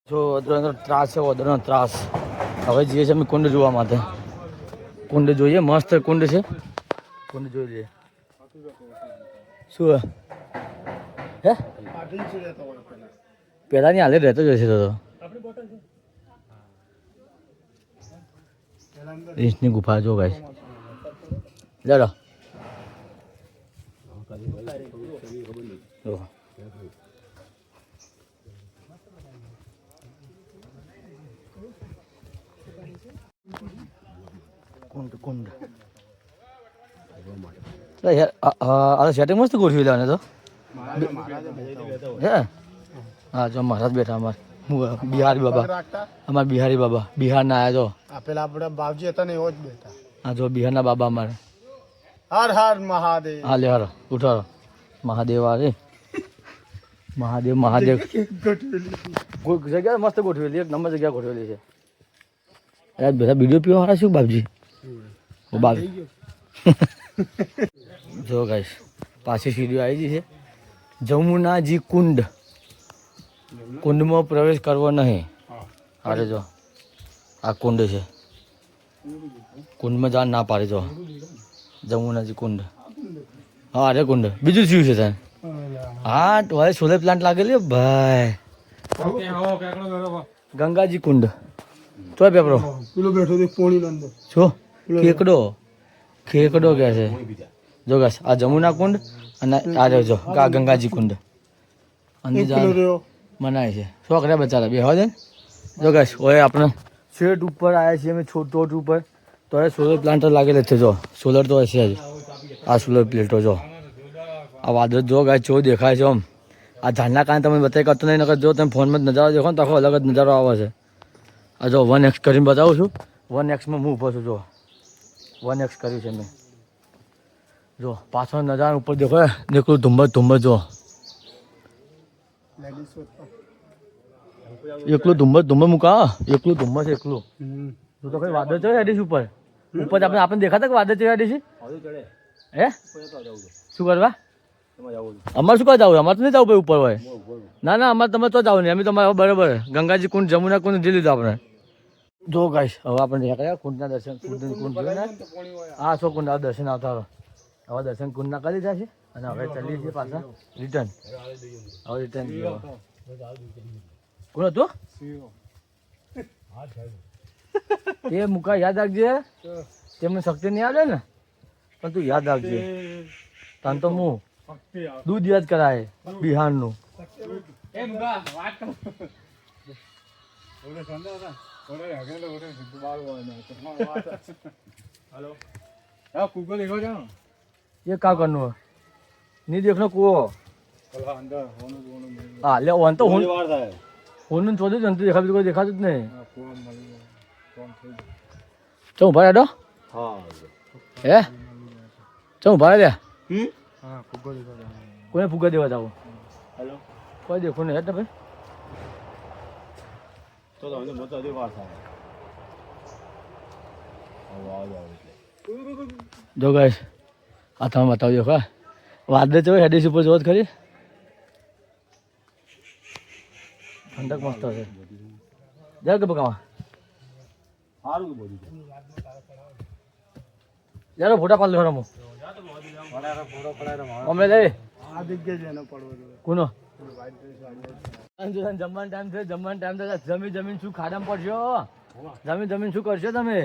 જો ત્રાસ છે વદરનો ત્રાસ. હવે જઈએ છીએ અમે કુંડ જોવા માટે. કુંડ જોઈએ, મસ્ત કુંડ છે. કુંડ જોઈ લઈએ. શું હે પેલા ની હાલે રહેતો જ હશે તો રીંછની ગુફા જો ગાઈસ. ચાલો કુંડ કુંડ યાર સેટિંગ મસ્ત ગોઠવી લેવાને તો હે. હા જો મહારાજ બેઠા અમાર બિહારી બાબા, અમાર બિહારી બાબા બિહારના આયા જો. પેલા આપણે બાવજી હતા ને એવો જ બેઠા. હા જો બિહારના બાબા અમારે. હર હર મહાદેવ. હા લે હરો ઉઠારો મહાદેવ આવે. મહાદેવ મહાદેવ જગ્યા મસ્ત ગોઠવેલી, એક નંબર જગ્યા ગોઠવેલી છે. યાર બધા વિડીયો પીવા વાળા શું બાપજી બાપ. જો ગાઈસ પાછી સીડીઓ આવી ગઈ છે. જમુનાજી કુંડ. કુંડમાં પ્રવેશ કરવો નહીં. અરે જો આ કુંડ છે. કુંડમાં જવા ના પાડે જો. જમુનાજી કુંડ. હા અરે કુંડ બીજું શું છે સાહેબ? હા તો સોલર પ્લાન્ટ લાગેલી ભાઈ. ગંગાજી કુંડ તો પેપરો પેલો બેઠો પોણી અંદર છો. ખેકડો ખેકડો કે છે જો ગાઈસ. આ જમુના કુંડ અને આ જો ગંગાજી કુંડ અંદર મનાય છે. છોકરા બચારા બે હોય જો ગાઈસ. ઓય આપણે શેડ ઉપર આવ્યા છીએ અમે ટોટ ઉપર. તો એ સોલર પ્લાન્ટ લાગેલો છે જો. સોલર તો હશે જ. આ સોલર પ્લેટો જો. આ વાદળ જો ગાઈસ જો દેખાય છે આમ. આ ઝાડના કારણે તમે બતાવી કરતો નહીં નકર જો તમે ફોનમાં જ નજારો દેખો ને તો આખો અલગ જ નજારો આવે છે. આ જો 1x કરીને બતાવું છું. 1xમાં હું ઊભો છું જો. 1x કર્યું છે મેં જો. પાછળ નજારા ઉપર દેખો નીકળું ધુમ્મસ ધુમ્મસ જો. એકલું ધુમ્મસ ધુમ્મસ મૂકા. એકલું ધુમ્મસ એકલું તો કઈ વાદળ ચડે હેડીશ ઉપર. ઉપર આપણે દેખાતા કે વાદળ ચડે હેડીશ હે શું કરવા? અમારે શું કરવા જવું? અમારે તો નહીં જવું ભાઈ ઉપર હોય. ના ના અમારે તમે તો જાવ નહીં. અમે તમારે બરાબર ગંગાજી કુંડ જમુના કુંડ જઈ લીધું આપણે. જો ગાઈસ હવે આપણે નીકળ્યા કુંડના દર્શન. કુંડ જોઈને હા સો કુંડ દર્શન આવતા હવે દર્શન કુંડના કરી લીધા છે અને હવે ચાલીએ છીએ પાછા રિટર્ન. હવે રિટર્ન કોણ હતું એ મુકા યાદ રાખજે. તેમને શક્તિ નહીં આવે ને પણ તું યાદ રાખજે. તને તો હું દૂધ યાદ કરાય બિહારનું. ये का करनो नहीं देखना को हाँ ले वन तो होन चौधरी जनता देखा भी कोई देखा नहीं चलो भाई आडो है चलो भाई ले कोई फुगा देवा जाओ हेलो कोई देखो नहीं है भाई तो हमने मत दे बात है जो गाइस આ તમે બતાવજો હા વાદળ જો હેડીસ ઉપર જોત ખરી. ઠંડક મસ્ત છે. જાવ કે બકાવા સારું કે બોલી યાર ફોટા પાડ લે રમો ફોટો પડાય અમે લે આ જગ્યા જેનો પડવો કોનો જમવાનું ટાઈમ છે. જમવાનું ટાઈમ છે. જમીન શું ખાડામાં પડશો? જમીન શું કરશો તમે?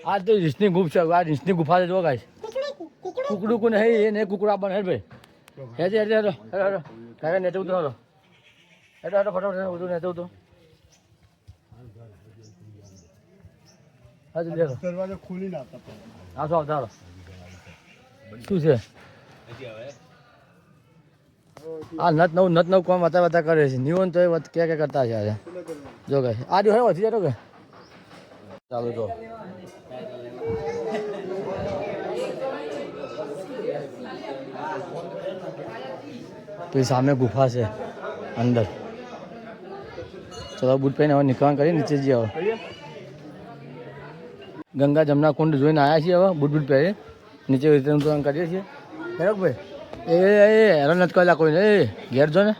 આ તો રીંછની ગુફા છે. આ રીંછની ગુફા છે જો ગાઈસ. કુકડું કોને હે એ ને કુકડા બને હે ભાઈ. હેજે હેજે હેડો હેડો કાકા નેચે ઉતરો હેડો હેડો હેડો ફટાફટ ઉતરો નેચે ઉતરો. હા જલ્દી હેડો દરવાજો ખોલી નાખતા હા તો આવતા શું છે આ નત નવ કોમ વાતા કરે છે. નિવન તો એ ક્યાં કરતા છે આજે જો ગાઈસ. આ જો હે વધી જતો કે ચાલો જો પછી સામે ગુફા છે અંદર. ચલો બૂટ પહેરીને હવે નીકળવાનું કરી નીચે જઈએ. હવે ગંગા જમના કુંડ જોઈને આવ્યા છીએ. હવે બૂટ પહેરી નીચે વિતરણ કરીએ છીએ. બરાબર ભાઈ એ હેરાન નથી કરેલા કોઈને. એ ઘેર જો ને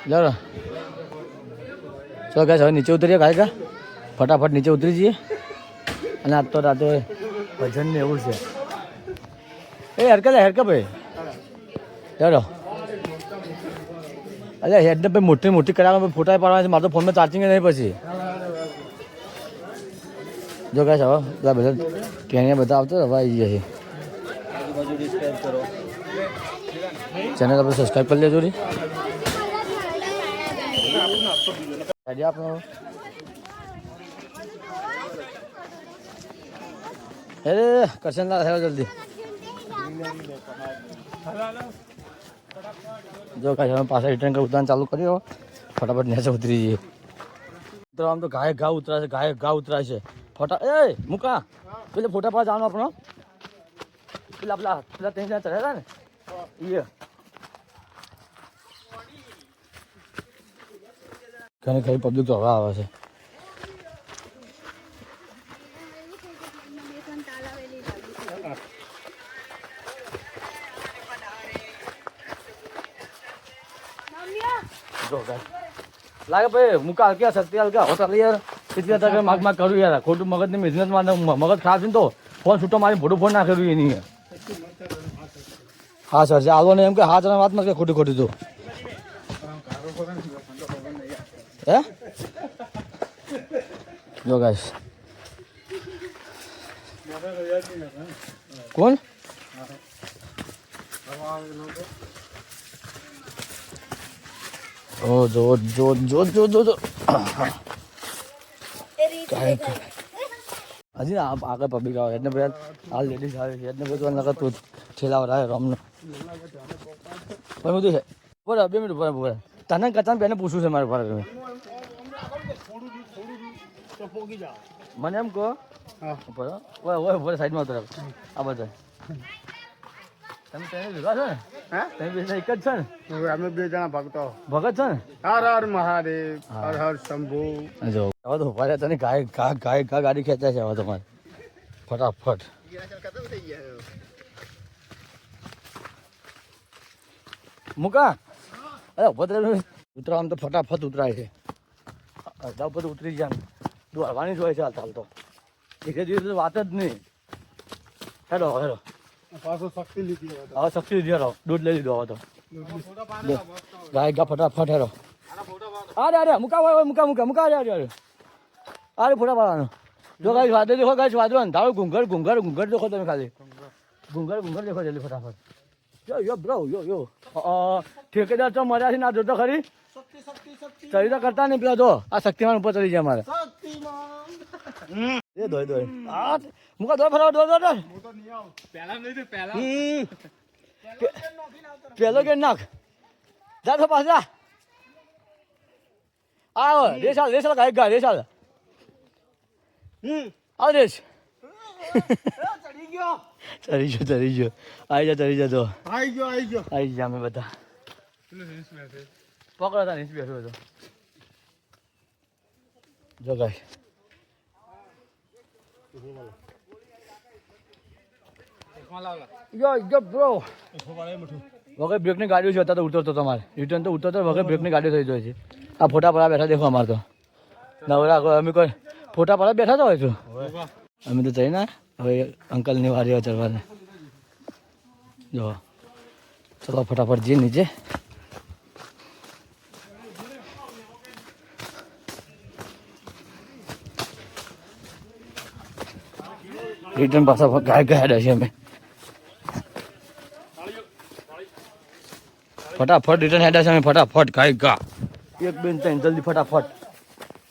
જરા ચલો ગાઈસ હવે નીચે ઉતરીએ ગાય ફટાફટ નીચે ઉતરી જઈએ અને આજ તો રાતે ભજન ને એવું છે એ હરકત ભાઈ ચાલો અરે હેડને ભાઈ મોટી મોટી કરાવવા ફોટા પાડવા છે મારે તો ફોનમાં ચાર્જિંગ નહીં પછી જો ગાઈસ હવે બધા ત્યાં બધા આવતો હવે આવી ગયા છે ચેનલ આપણે સબસ્ક્રાઈબ કરી લેજો રી આપણો અરે કરશન ના થયો જલ્દી જો કાંઈ અમે પાછા રિટર્ન કરી ઉતરાણ ચાલુ કર્યો ફટાફટ નેચે ઉતરી જઈએ ઉતરવા આમ તો ગાય ઘા ઉતરાય છે ફટા એ મૂકા પેલે ફોટા પાસ જવાનું આપણો પેલા ત્રણ જણા ચડ્યા ને એ ઘણી ખરી પબ્લિક તો હવે આવે છે લાગે ભાઈ મુકા હલક્યા શક્તિ હલકા હોતા યાર કેટલી તક માગ કરું યાર ખોટું મગજની બિઝનેસ માં મગજ ખરાબ છે ને તો ફોન છૂટો મારી ભોડું ફોન ના કર્યું એની હા સર જે આવો ને એમ કે હા જણા વાત નથી ખોટી ખોટી તો હે જો ગાઈસ કોણ ઓ જો હજી આગળ પબ્લિક આવે એટલે ભાઈ આ લેડીઝ આવે છે એટલે બધું નકર તું ઠેલાવર આવે રમનો પણ બધું છે બોલો 2 મિનિટ બોલે તને કચાન બેને પૂછવું છે મારે ભારે મને એમ કહો બોલે સાઈડમાં ઉતરે આ બધા તમે તેને લીધા છે ને તમે બે એક જ છે ને અમે 2 જણા ભક્તો ભગત છે ને હર હર મહાદેવ હર હર શંભુ જો હવે તો ઉભા રહ્યા તને ગાય ગાડી ખેંચાય છે હવે તમારે ફટાફટ મૂકા અરે ઉભા ઉતરાવ આમ તો ફટાફટ ઉતરાય છે અડધા ઉપર ઉતરી જાય દોડવાની જ હોય છે હાલ તો એક દિવસ વાત જ નહીં હેલો પાછો શક્તિ લીધી હવે શક્તિ લીધી હેલો દૂધ લઈ લીધો હવે તો ગાય ગા ફટાફટ હેલો અરે મૂકા અરે ફોટા પાડવાનો જો ગાય વાદળ દેખો ગાય વાદળો ધારો ઘૂંઘર દેખો તમે ખાલી ઘૂંઘર દેખો જલ્દી ફટાફટ યો બ્રો યો ઠેકેદાર તો મર્યા છે ના જોતો ખરી ચડી તો કરતા નહીં પેલા તો આ શક્તિમાન ઉપર ચડી જાય મારે એ દોય મુકા દોય ફરાવ દોય પેલો કે નાખ જા તો પાછા આવ રેસાલ ગાય રેસાલ આવ રેસ ચડી ગયો આવી જા તો આવી જા અમે બધા પકડો તા નીચે બેઠો હતો જો ગાય યો બ્રો વગર બ્રેકની ગાડીઓ છે અત્યારે તો ઉતરતો તમારે રિટર્ન તો ઉતરતો વગર બ્રેકની ગાડીઓ થઈ જાય છે આ ફોટા પડવા બેઠા દેખો અમારે તો નવરા અમે કોઈ ફોટા પડવા બેઠા તો હોય છું અમે તો જઈને હવે અંકલની વારી ચડવાને જો ચલો ફટાફટ જઈએ નીચે રિટર્ન પાછા ગાય છે અમે ફટાફટ રિટર્ન હેડા છે અમે ફટાફટ ગાય એક બેન ત્રણ જલ્દી ફટાફટ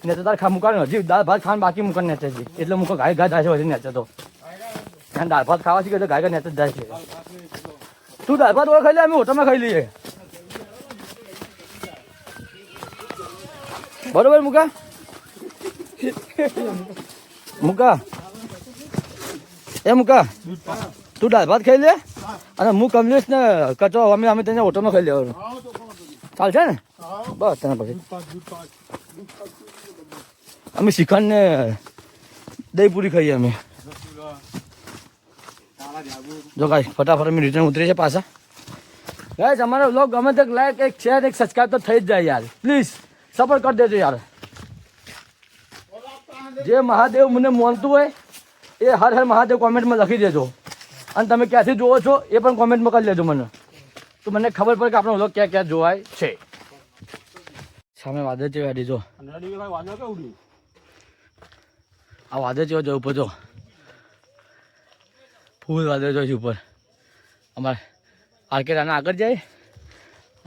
ને તો તાર ખા મુકાનો હજી દાળ ભાત ખાવાનું બાકી મુકાન નેચે છે એટલે મુકો ગાય જાય છે હજી નેચે તો દાળ ભાત ખાવા શીખે તો ગાય નેચે જ જાય છે તું દાળ ભાત ખાઈ લે અમે હોટલમાં ખાઈ લઈએ બરોબર મુકા તું દાળ ભાત ખાઈ લે અને હું કમલેશ ને કચો અમે તેને હોટલમાં ખાઈ લેવાનું ચાલશે ને બસ તને પછી અમે શ્રીખંડ ને દહીં પૂરી ખાઈએ અમે જો ગાય ફટાફટ અમે રિટર્ન ઉતરીએ છે પાછા ગાય અમારો વ્લોગ ગમે તે લાઈક એક શેર એક સબસ્ક્રાઈબ તો થઈ જ જાય યાર પ્લીઝ સપોર્ટ કરી દેજો યાર જે મહાદેવ મને માનતું હોય એ હર હર મહાદેવ કોમેન્ટમાં લખી દેજો અને તમે ક્યાંથી જોવો છો એ પણ કોમેન્ટમાં કરી લેજો મને, તો મને ખબર પડે કે આપણો વ્લોગ ક્યાં ક્યાં જોવાય છે. સામે વાદળ છે ગાડી જો, આ વાદળ છે જો ઉપર જો, ફૂલ વાદળ જો છે ઉપર. અમારે આર્કેડાના આગળ જાય,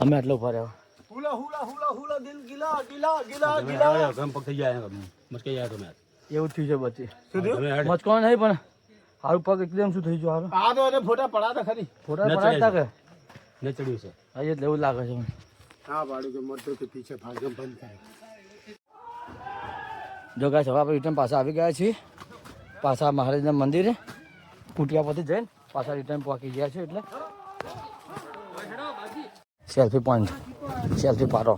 અમે આટલો ઉપર આવ્યો. હુલા હુલા હુલા હુલા દિલ ગિલા ગિલા ગિલા ગિલા ગમ પગ થઈ જાય મસ્કે જાય તમે એવું થયું છે બચ્ચી મચકો નહીં પણ હારું પગ એકદમ શું થઈ ગયું હારું. આ તો એને ફોટા પડાતા ખરી, ફોટા પડાતા કે ને ચડ્યું છે હા એટલે એવું લાગે છે મને. હા ભાડું કે મરતો કે પીછે ભાગમ બંધ થાય. જો ગાઈસ હવે આપણે રિટર્ન પાછા આવી ગયા છીએ, પાછા મહારાજના મંદિરે કુટિયા પરથી જઈને પાછા રિટર્ન પહોંચી ગયા છે. એટલે સેલ્ફી પોઈન્ટ, સેલ્ફી પાડો.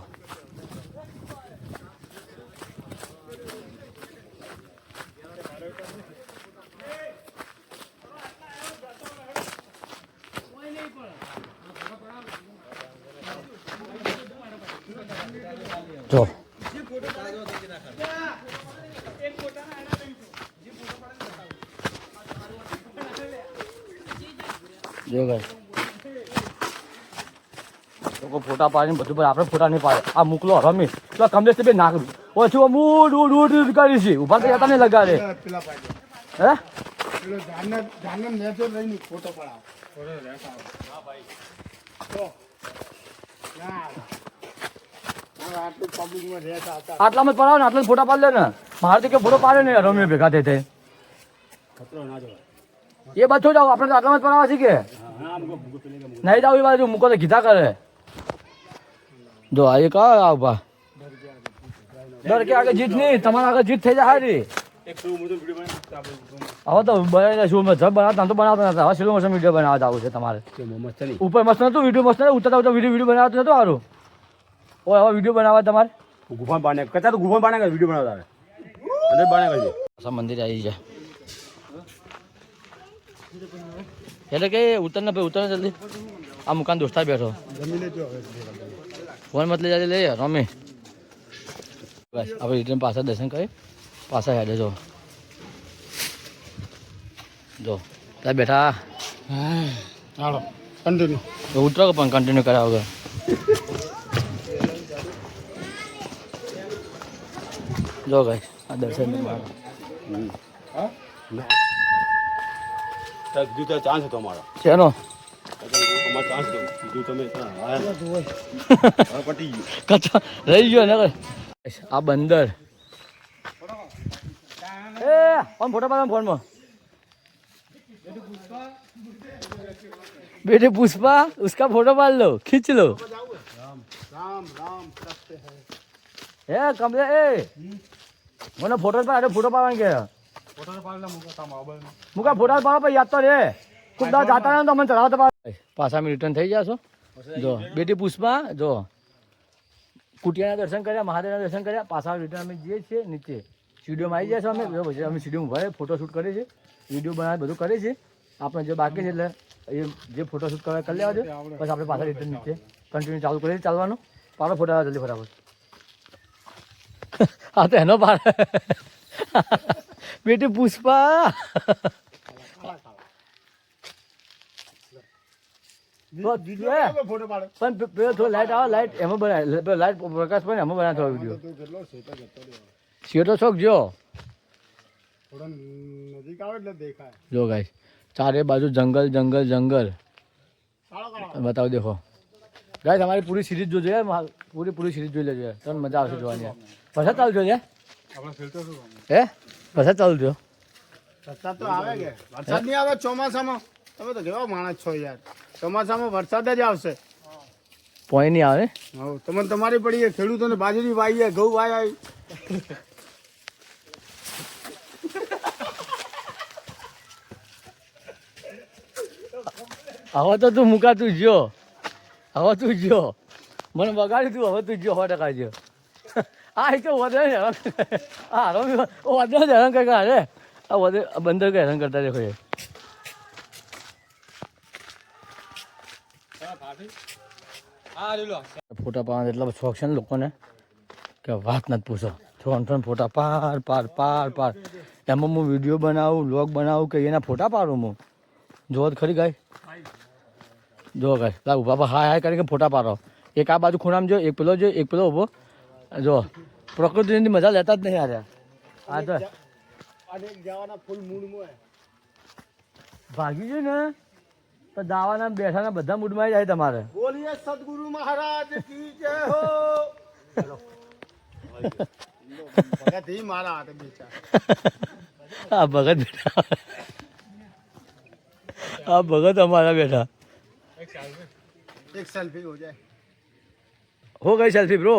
જો જો ગાઈસ લોકો ફોટા પાડીને બધું, પણ આપણે ફોટા નહીં પાડે. આ મોકલો રમી તો કમલેશ બે નાખું ઓછું મૂડ ઉડ ઉડ કરી છે ઉભા કરી હતા ને લગાડે પેલા પાડે હે પેલો જાનમ નેચર રહીને ફોટો પડાવ ફોટો રહેતા હા ભાઈ તો યાર આટલું પબ્લિકમાં રહેતા હતા આટલામાં જ પડાવો ને, આટલા જ ફોટા પાડી લે ને. મારે તો કે ફોટો પાડે ને રમી ભેગા થઈ થઈ ખતરો ના જવાય. એ બાજુ જાઓ, આપણે તો આટલામાં જ પડાવવા છે કે નહીં જાવ એ બાજુ મૂકો તો કીધા કરે. જો આ એક ઉભા ડર કે આગળ જીત નહીં, તમારા આગળ જીત થઈ જાય હારી. હવે તો બનાવીને શું મેં જબ બનાવતા તો બનાવતા નતા, હવે સ્લો મોશન વિડીયો બનાવતા આવું છે તમારે. ઉપર મસ્ત નતું વિડીયો, મસ્ત નતું ઉતરતા ઉતરતા વિડીયો બનાવતું નતું સારું. ઓ હવે વિડીયો બનાવવા તમારે ગુફા બાને કચા તો ગુફા બાને વિડિયો બનાવતા આવે અંદર બાને કરજે. પાછા મંદિરે આવી જાય એટલે કે ઉતર ને ભાઈ ઉતર ને જલ્દી. આ મુકાન દોસ્તા બેઠો જમી લેજો હવે ફોન મત લઈ જાય લઈએ રમી. બસ આપણે રિટર્ન પાછા દર્શન કરી પાછા હેડે જો જો ત્યાં બેઠા. હાલો કન્ટિન્યુ ઉતરો પણ કન્ટિન્યુ કર્યા વગર. જો ગાઈસ આ દર્શન હા કીધું તો ચાન્સ હતો અમારો શેનો અમારો ચાન્સ હતો કીધું તમે પટી ગયું કચ્છા રહી ગયો ને આ બંદર. એ ફોન ફોટો પાડો ફોનમાં. बेटे पुष्पा उसका फोटो पाल लो, खींच लो. राम राम सत्य है ए कमले ए મને ફોટો પાડે, ફોટો પાડવાનું કે ફોટો પાડલા મુકા મોબાઈલ માં મુકા ફોટો પાડો પછી યાદ તો રે ખૂબ દા જાતા ને તો મને ચડાવતા પાછા અમે રિટર્ન થઈ જશો. જો બેટી પુષ્પા જો કુટિયાના દર્શન કર્યા, મહાદેવના દર્શન કર્યા, પાછા રિટર્ન અમે જઈએ છીએ નીચે સ્ટુડિયોમાં આવી જઈશું અમે. પછી અમે સ્ટુડિયોમાં ભરે ફોટોશૂટ કરીએ છીએ, વિડીયો બનાવે બધું કરીએ છીએ. આપણે જે બાકી છે એટલે એ જે ફોટોશૂટ કરવા કરી લેવા દો, પછી આપણે પાછા રિટર્ન નીચે કન્ટિન્યુ ચાલુ કરીએ ચાલવાનું. પાડો ફોટા જલ્દી ફટાફટ. હા તો એનો પાડ બેટી પુષ્પા. ફોટો પાડો પણ પેલો થોડો લાઈટ આવે, લાઈટ એમાં બનાવે, લાઈટ પ્રકાશ પણ એમાં બનાવે થોડો વિડીયો. કેટલો સેટા જતો રહ્યો શેટો શોખ જો થોડો નજીક આવે એટલે દેખાય. જો ગાઈસ ચારે બાજુ જંગલ જંગલ જંગલ બતાવો દેખો ગાઈસ. અમારી પૂરી સિરીઝ જોજો યાર, પૂરી સિરીઝ જોઈ લેજો, તમને મજા આવશે જોવાની. વરસાદ ચાલુ થયો આપણે ફિલ્ટર શું હે વરસાદ ચાલુ થયો. વરસાદ તો આવે કે વરસાદ નહીં આવે ચોમાસામાં? તમે તો કેવા માણસ છો યાર, ચોમાસામાં વરસાદ જ આવશે. પોઈ નહીં આવે હા તમે તમારી પડી ખેડૂતોને બાજરી વાઈએ, ઘઉં વાય. હવે તો તું મુકા તું જો, હવે તું જો મને બગાડી તું, હવે તું જો 100% જો. આ એક વધે હેરાન હા વધે હેરાન કરતા અરે આ વધે બંદર કે હેરાન કરતા દેખો. ફોટા પાડવાના એટલા શોખ છે ને લોકોને કે વાત નથી પૂછો. ત્રણ ફોટા પાર પાર પાર પાર એમાં હું વિડીયો બનાવું વ્લોગ બનાવું કે એના ફોટા પાડું હું જો તો ખરી ગાય જો ગાય લા ઉભા હાય હાય કરીને ફોટા પાડો એક આ બાજુ ખૂણામાં જો એક પેલો ઊભો જો પ્રકૃતિની મજા લેતા જ નહીં યાર આ તો અને જવાના ફૂલ મૂડમાં ભાગી ગયું ને તો દાવાના બેઠાના બધા મૂડમાં જાય તમારે બોલીએ સદગુરુ મહારાજ કી જય હો ભગત ही મારા હાથે બેચા આ ભગત બેઠા આ ભગત અમારા બેઠા एक सेल्फी हो जाए हो गई सेल्फी ब्रो